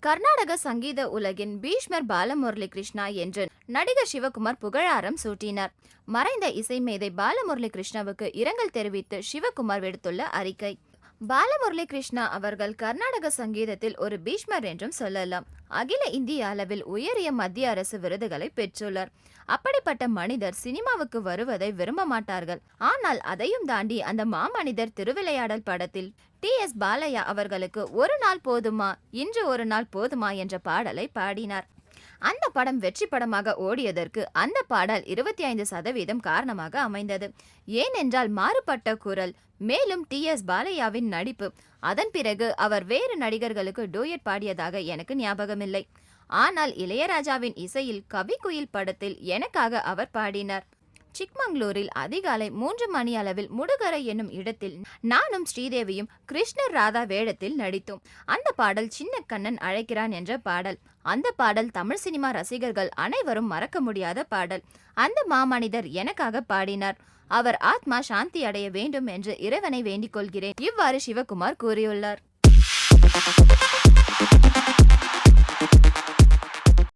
கர்நாடக சங்கீத உலகின் பீஷ்மர் பாலமுரளி கிருஷ்ணா என்று நடிகர் சிவகுமார் புகழாரம் சூட்டினார். மறைந்த இசைமேதை பாலமுரளி கிருஷ்ணாவுக்கு இரங்கல் தெரிவித்து சிவகுமார் விடுத்துள்ள அறிக்கை. பாலமுரளி கிருஷ்ணா அவர்கள் கர்நாடக சங்கீதத்தில் ஒரு பீஷ்மர் என்றும் சொல்லலாம். அகில இந்திய அளவில் உயரிய மத்திய அரசு விருதுகளை பெற்றுள்ளார். அப்படிப்பட்ட மனிதர் சினிமாவுக்கு வருவதை விரும்ப மாட்டார்கள். ஆனால் அதையும் தாண்டி அந்த மாமனிதர் திருவிளையாடல் படத்தில் டி.எஸ். பாலையா அவர்களுக்கு ஒரு நாள் போதுமா, இன்று ஒரு நாள் போதுமா என்ற பாடலை பாடினார். அந்த படம் வெற்றி படமாக ஓடியதற்கு அந்த பாடல் 25% காரணமாக அமைந்தது. ஏனென்றால் மாறுபட்ட குரல், மேலும் டி.எஸ். பாலையாவின் நடிப்பு. அதன் பிறகு அவர் வேறு நடிகர்களுக்கு டூயட் பாடியதாக எனக்கு ஞாபகமில்லை. ஆனால் இளையராஜாவின் இசையில் கவிக்குயில் படத்தில் எனக்காக அவர் பாடினார். சிக்மங்களூரில் அதிகாலை 3 மணி அளவில் முடுகரை என்னும் இடத்தில் நானும் ஸ்ரீதேவியும் கிருஷ்ணர் ராதா வேடத்தில் நடித்தோம். அந்த பாடல் சின்ன கண்ணன் அழைக்கிறான் என்ற பாடல். அந்த பாடல் தமிழ் சினிமா ரசிகர்கள் அனைவரும் மறக்க முடியாத பாடல். அந்த மாமனிதர் எனக்காக பாடினார். அவர் ஆத்மா சாந்தி அடைய வேண்டும் என்று இறைவனை வேண்டிக் கொள்கிறேன். இவ்வாறு சிவகுமார் கூறியுள்ளார்.